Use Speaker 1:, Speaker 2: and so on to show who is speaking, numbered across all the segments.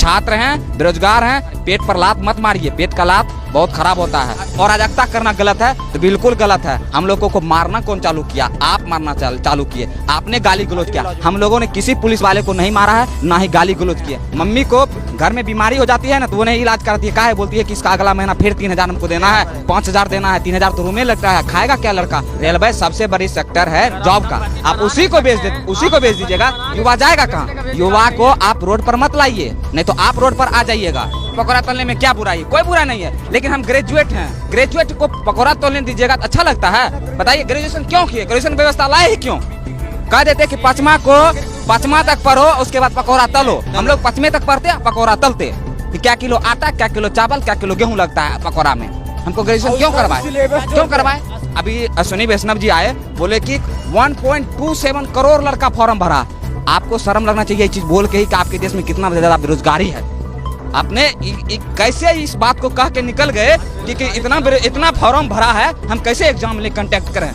Speaker 1: छात्र हैं, बेरोजगार हैं, पेट पर लात मत मारिए, पेट का लात बहुत खराब होता है। और अराजकता करना गलत है तो बिल्कुल गलत है। हम लोगों को मारना कौन चालू किया? आप मारना चालू किए, आपने गाली गलौज किया। हम लोगों ने किसी पुलिस वाले को नहीं मारा है, ना ही गाली गलौज किया। मम्मी को घर में बीमारी हो जाती है ना तो वो नहीं इलाज कराती है, काहे बोलती है कि इसका अगला महीना फिर 3,000 हमको देना है, 5,000 देना है, 3,000 तो रूम में लगता है, खाएगा क्या लड़का? रेलवे सबसे बड़ी सेक्टर है जॉब का, आप उसी को बेच दीजिएगा। युवा जाएगा कहाँ? युवा को आप रोड पर मत लाइए, नहीं तो आप रोड पर आ जाइएगा। पकौड़ा तलने में क्या बुराई है? कोई बुरा नहीं है, लेकिन हम ग्रेजुएट हैं, ग्रेजुएट को पकौड़ा तोलने दीजिएगा तो अच्छा लगता है? बताइए, ग्रेजुएशन क्यों किए? ग्रेजुएशन व्यवस्था लाए ही क्यों? कह देते कि 5वां तक पढ़ो, उसके बाद पकौड़ा तलो। हम लोग 5वें तक पढ़ते पकौड़ा तलते, क्या किलो आटा, क्या किलो चावल, क्या किलो गेहूं लगता है पकौड़ा में। हमको ग्रेजुएशन क्यों करवाए? अभी अश्विनी वैष्णव जी आए, बोले कि 1.27 करोड़ लड़का फॉर्म भरा। आपको शर्म लगना चाहिए चीज बोल के ही कि आपके देश में कितना ज्यादा बेरोजगारी है। आपने कैसे इस बात को कह के निकल गए कि इतना फॉर्म भरा है, हम कैसे एग्जाम ले कंटेक्ट करें?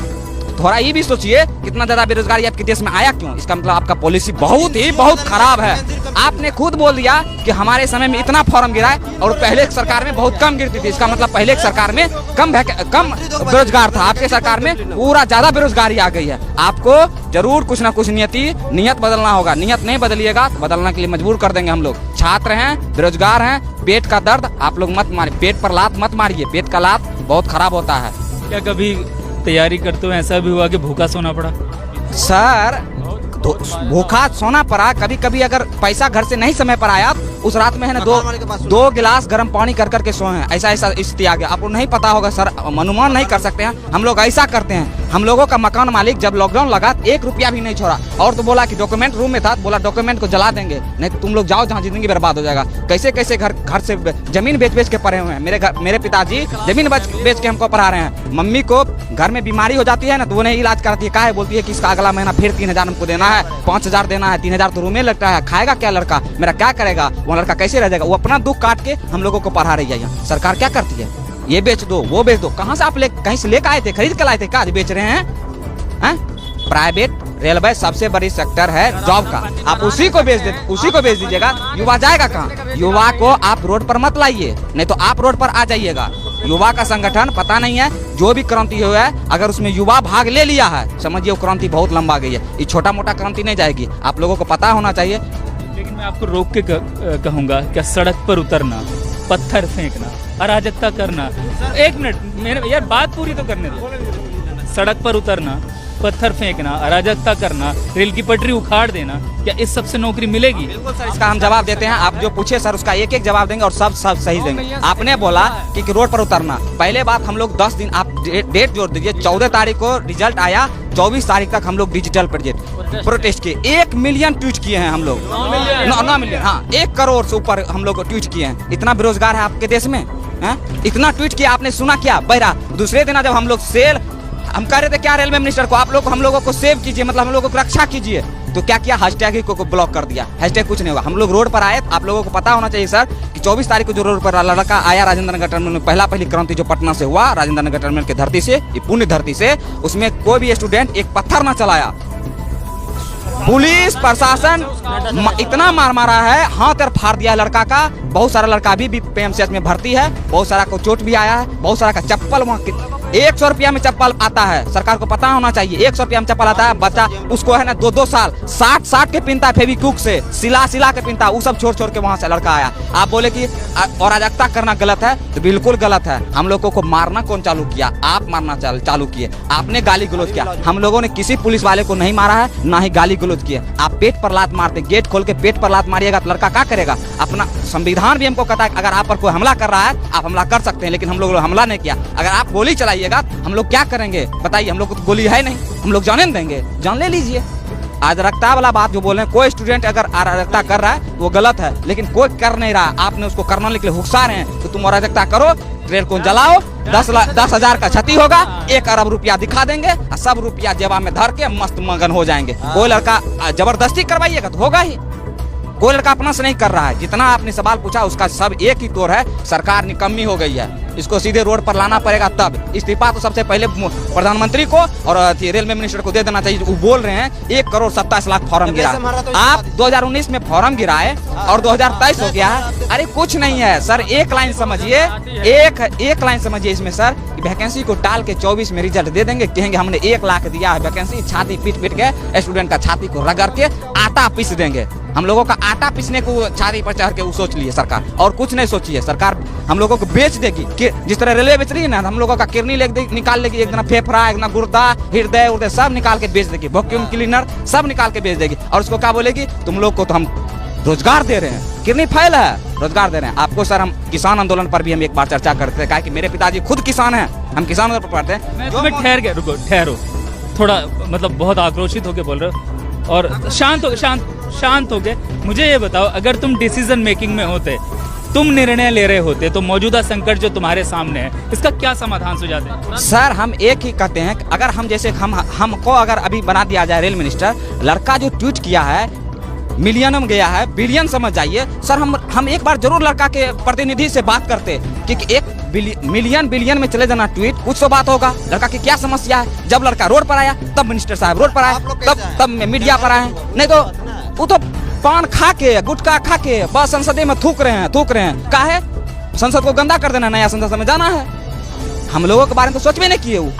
Speaker 1: थोड़ा ये भी सोचिए, कितना ज्यादा बेरोजगारी आपके देश में आया क्यों? इसका मतलब आपका पॉलिसी बहुत खराब है। आपने खुद बोल दिया कि हमारे समय में इतना फॉर्म गिरा है और पहले एक सरकार में बहुत कम गिरती थी। इसका मतलब पहले एक सरकार में कम बेरोजगार था, आपके सरकार में पूरा ज्यादा बेरोजगारी आ गई है। आपको जरूर कुछ ना कुछ नियत बदलना होगा। नियत नहीं बदलिएगा तो बदलने के लिए मजबूर कर देंगे हम लोग। छात्र हैं, बेरोजगार हैं, पेट का दर्द आप लोग मत मारिए, पेट पर लात मत मारिए, पेट का लात बहुत खराब होता है।
Speaker 2: क्या कभी तैयारी करते हुए ऐसा भी हुआ कि भूखा सोना पड़ा?
Speaker 1: सर, भूखा सोना पड़ा। कभी कभी अगर पैसा घर से नहीं समय पर आया, उस रात में है ना 2 गिलास गर्म पानी कर करके सोए हैं। ऐसा स्थिति आ गया। आपको नहीं पता होगा सर, अनुमान नहीं कर सकते हैं। हम लोग ऐसा करते हैं। हम लोगों का मकान मालिक जब लॉकडाउन लगा 1 रुपया भी नहीं छोड़ा, और तो बोला कि डॉक्यूमेंट रूम में था, बोला डॉक्यूमेंट को जला देंगे, नहीं तो तुम लोग जाओ जहाँ जिंदगी बर्बाद हो जाएगा। कैसे घर से जमीन बेच के पढ़े हुए हैं। मेरे पिताजी जमीन बेच के हमको पढ़ा रहे हैं। मम्मी को घर में बीमारी हो जाती है ना तो वो नहीं इलाज कराती है, काहे बोलती है कि इसका अगला महीना फिर 3,000 हमको देना है, 5,000 देना है, 3,000 तो रूम में लगता है, खाएगा क्या लड़का? मेरा क्या करेगा? वो लड़का कैसे रह जाएगा? वो अपना दुख काट के हम लोगों को पढ़ा रही है। सरकार क्या करती है? ये बेच दो, वो बेच दो। कहाँ से आप कहीं से लेकर आए थे? खरीद कर लाए थे? क्या बेच रहे हैं? प्राइवेट रेलवे सबसे बड़ी सेक्टर है जॉब का, आप उसी को बेच दीजिएगा। युवा जाएगा कहाँ? युवा को आप रोड पर मत लाइए, नहीं तो आप रोड पर आ जाइएगा। युवा का संगठन पता नहीं है, जो भी क्रांति हुआ है अगर उसमें युवा भाग ले लिया है, समझिए वो क्रांति बहुत लंबा गई है। ये छोटा मोटा क्रांति नहीं जाएगी, आप लोगों को पता होना चाहिए।
Speaker 2: लेकिन मैं आपको रोक के कहूँगा, क्या सड़क पर उतरना, पत्थर फेंकना, अराजकता करना, 1 मिनट मेरे यार बात पूरी तो करने दो। सड़क पर उतरना, पत्थर फेंकना, अराजकता करना, रेल की पटरी उखाड़ देना, क्या इस सब से नौकरी मिलेगी?
Speaker 1: बिल्कुल सर, इसका हम जवाब देते हैं। आप जो पूछे सर उसका एक जवाब देंगे और सब सही देंगे। आपने बोला कि रोड पर उतरना, पहले बात हम लोग 10 दिन आप डेट जोड़ दीजिए। 14 तारीख को रिजल्ट आया, 24 तारीख तक हम लोग डिजिटल प्रोटेस्ट किए। 1 मिलियन ट्वीट किए हैं हम लोग, 9 मिलियन, हाँ 1 करोड़ से ऊपर हम लोग ट्वीट किए हैं। इतना बेरोजगार है आपके देश में, इतना ट्वीट किया आपने, सुना क्या? बहरा दूसरे दिन जब हम लोग हम कह रहे थे क्या रेलवे मिनिस्टर को, आप लोग हम लोगों को सेव कीजिए, मतलब हम लोगों को रक्षा कीजिए, तो क्या किया? हैशटैग ही को ब्लॉक कर दिया। हैशटैग कुछ नहीं हुआ। हम लोग रोड पर आए, आप लोगों को पता होना चाहिए सर कि 24 तारीख को जो रोड पर लड़का आया राजेंद्र नगर टर्मिनल में, पहली क्रांति जो पटना से हुआ, राजेंद्र नगर टर्मिनल की धरती से, ये पुण्य धरती से, उसमें कोई भी स्टूडेंट एक पत्थर ना चलाया। पुलिस प्रशासन इतना मारा है, हाथ और फाड़ दिया लड़का का। बहुत सारा लड़का अभी भी PMCH में भर्ती है, बहुत सारा को चोट भी आया है, बहुत सारा का चप्पल वहाँ 100 रुपया में चप्पल आता है। सरकार को पता होना चाहिए 100 रुपया में चप्पल आता है। बच्चा उसको है ना 2-2 साल 60 के पिनता, फेविक्विक से सिला के पिनता, वो सब छोड़ के वहाँ से लड़का आया। आप बोले कि अराजकता करना गलत है, तो बिल्कुल गलत है। हम लोगों को मारना कौन चालू किया? आप मारना चालू किए, आपने गाली गलौज किया। हम लोगों ने किसी पुलिस वाले को नहीं मारा है, ना ही गाली गलौज किए। आप पेट पर लात मारते, गेट खोल के पेट पर लात मारिएगा तो लड़का क्या करेगा? अपना संविधान भी हमको कहता है अगर आप पर कोई हमला कर रहा है आप हमला कर सकते हैं, लेकिन हम लोग हमला नहीं किया। अगर आप गोली चलाइएगा हम लोग क्या करेंगे? बताइए, हम लोग को तो गोली है नहीं, हम लोग जाने देंगे? जान ले लीजिए। अराजकता वाला बात जो बोल रहे हैं, कोई स्टूडेंट अगर अराजकता कर रहा है वो गलत है, लेकिन कोई कर नहीं रहा, आपने उसको करने के लिए हुक्सा रहे हैं, तो तुम अराजकता करो, ट्रेन को जलाओ, 10,000 का क्षति होगा, 1 अरब रुपया दिखा देंगे और सब रुपया जेबा में धर के मस्त मगन हो जाएंगे। कोई लड़का जबरदस्ती करवाइएगा तो होगा ही, कोई लड़का अपना से नहीं कर रहा है। जितना आपने सवाल पूछा उसका सब एक ही तोर है, सरकार निकम्मी हो गई है। इसको सीधे रोड पर लाना पड़ेगा। तब इस्तीफा तो सबसे पहले प्रधानमंत्री को और रेलवे मिनिस्टर को दे देना चाहिए। वो बोल रहे हैं 1,27,00,000 फॉर्म गिरा। आप 2019 में फॉर्म गिराए और 2023 हो गया है। अरे कुछ नहीं है सर, एक लाइन समझिए, एक लाइन समझिए इसमें सर, वैकेंसी को टाल के 24 में रिजल्ट दे देंगे। कहेंगे हमने 1 लाख दिया है वैकेंसी, छाती पीट पीट के स्टूडेंट का छाती को रगड़ के आटा पीस देंगे। हम लोगों का आटा पीसने को छाती पर चढ़ के वो सोच लिए सरकार, और कुछ नहीं सोची है सरकार। हम लोगों को बेच देगी, जिस तरह रेलवे बेच रही है ना, हम लोगों का किडनी निकाल लेगी, एक दिन फेफड़ा, एक दिन गुर्दा, हृदय उर्दय सब निकाल के बेच देगी, वैक्यूम क्लीनर सब निकाल के बेच देगी। और उसको क्या बोलेगी, तुम लोग को तो हम रोजगार दे रहे हैं, किडनी फाइल है, रोजगार दे रहे हैं आपको। सर हम किसान आंदोलन पर भी हम एक बार चर्चा करते हैं, कि मेरे पिताजी खुद किसान हैं, हम किसान आंदोलन पर पढ़ते हैं।
Speaker 2: मैं ठहर गया, रुको ठहरो थोड़ा, मतलब बहुत आक्रोशित होके बोल रहे हो और शांत हो गए। मुझे ये बताओ, अगर तुम डिसीजन मेकिंग में होते, तुम निर्णय ले रहे होते, तो मौजूदा संकट जो तुम्हारे सामने है, इसका क्या समाधान सुझाते?
Speaker 1: सर हम एक ही कहते हैं, अगर हम जैसे हमको अगर अभी बना दिया जाए रेल मिनिस्टर, लड़का जो ट्वीट किया है मिलियन में गया है, बिलियन समझ जाइए सर। हम एक बार जरूर लड़का के प्रतिनिधि से बात करते कि एक बिलियन में चले जाना ट्वीट, कुछ तो बात होगा। लड़का की क्या समस्या है? जब लड़का रोड पर आया तब मिनिस्टर साहब रोड पर आए, तब मीडिया पर आए। नहीं तो वो तो पान खा के, गुटखा खा के बस संसद में थूक रहे हैं। का है संसद को गंदा कर देना, नया संसद में जाना है। हम लोगों के बारे में तो सोच भी नहीं किए। वो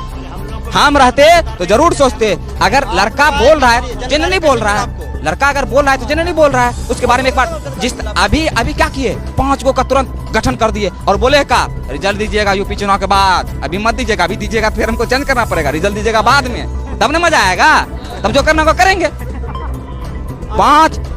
Speaker 1: हम रहते तो जरूर सोचते। अगर लड़का बोल रहा है, जनरली बोल रहा है, लड़का अगर बोल रहा है तो जनरली बोल रहा है, उसके बारे में एक बार जिस अभी क्या किए, 5 गो का तुरंत गठन कर दिए और बोले का रिजल्ट दीजिएगा यूपी चुनाव के बाद, अभी मत दीजिएगा, अभी दीजिएगा फिर हमको चेंज करना पड़ेगा, रिजल्ट दीजिएगा बाद में, तब ना मजा आएगा, तब जो करना वो करेंगे।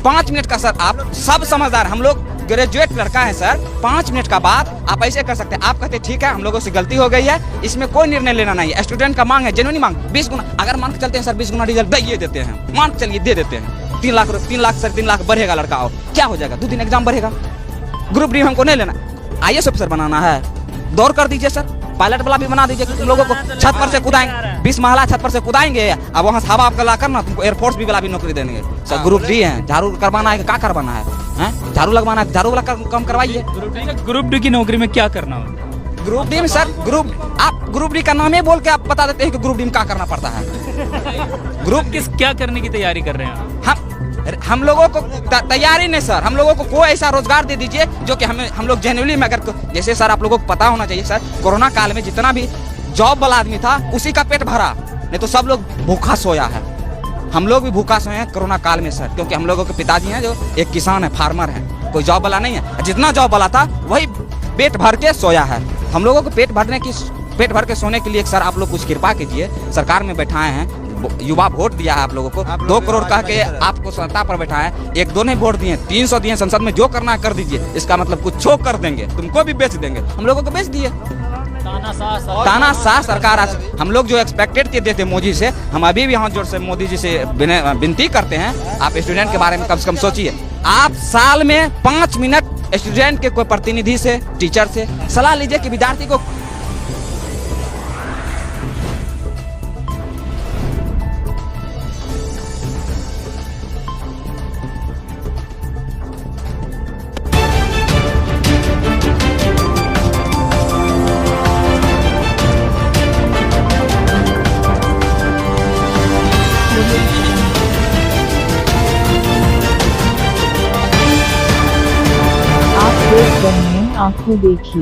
Speaker 1: 5 मिनट का सर, आप सब समझदार, हम लोग ग्रेजुएट लड़का है सर। 5 मिनट का बात आप ऐसे कर सकते हैं। आप कहते ठीक है हम लोगों से गलती हो गई है, इसमें कोई निर्णय लेना नहीं है, स्टूडेंट का मांग है, जेन्युइन मांग, 20 गुना अगर मान के चलते हैं सर, 20 गुना रिजल्ट दे देते हैं, मान चलिए दे देते हैं, 3 लाख 3 लाख बढ़ेगा लड़का, और क्या हो जाएगा, 2 दिन एग्जाम बढ़ेगा। ग्रुप डी हमको नहीं लेना, IAS ऑफिसर बनाना है, दौड़ कर दीजिए सर, पायलट वाला भी बना दीजिए। तुम लोगों को छत पर से कूदाएंगे, 20 महला छत पर से कूदाएंगे, अब वहाँ हवा आपका ला करना, तुमको एयरफोर्स भी वाला भी नौकरी देंगे सर। ग्रुप डी है, झाड़ू करवाना है, क्या करवाना है, झाड़ू लगवाना है, झाड़ू वाला काम करवाइए।
Speaker 2: ग्रुप डी की नौकरी में क्या करना हो?
Speaker 1: ग्रुप डी में सर, ग्रुप डी का नाम ही बोल के आप बता देते हैं कि ग्रुप डी में क्या करना पड़ता है।
Speaker 2: ग्रुप क्या करने की तैयारी कर रहे हैं?
Speaker 1: हम लोगों को तैयारी नहीं सर, हम लोगों को कोई ऐसा रोजगार दे दीजिए जो कि हम लोग जेन्युइनली में, अगर जैसे सर आप लोगों को पता होना चाहिए सर, कोरोना काल में जितना भी जॉब वाला आदमी था उसी का पेट भरा, नहीं तो सब लोग भूखा सोया है। हम लोग भी भूखा सोए हैं कोरोना काल में सर, क्योंकि हम लोगों के पिताजी हैं जो एक किसान है, फार्मर है, कोई जॉब वाला नहीं है। जितना जॉब वाला था वही पेट भर के सोया है। हम लोगों को पेट भर के सोने के लिए सर आप लोग कुछ कृपा कीजिए। सरकार में बैठाए हैं, युवा वोट दिया है आप लोगों को, 2 करोड़ कह के आपको सत्ता पर बैठा है, 1-2 ने वोट दिए, 300 दिए संसद में, जो करना है कर दीजिए। इसका मतलब कुछ छो कर देंगे, तुमको भी बेच देंगे, हम लोगों को बेच दिए। तानाशाह सरकार। आज हम लोग जो एक्सपेक्टेड किए थे मोदी से, हम अभी भी हाथ जोड़ से मोदी जी से विनती करते हैं, आप स्टूडेंट के बारे में कम से कम सोचिए। आप साल में 5 मिनट स्टूडेंट के कोई प्रतिनिधि से, टीचर से सलाह लीजिए कि विद्यार्थी को
Speaker 3: आप देख रहे हैं आंखों देखी।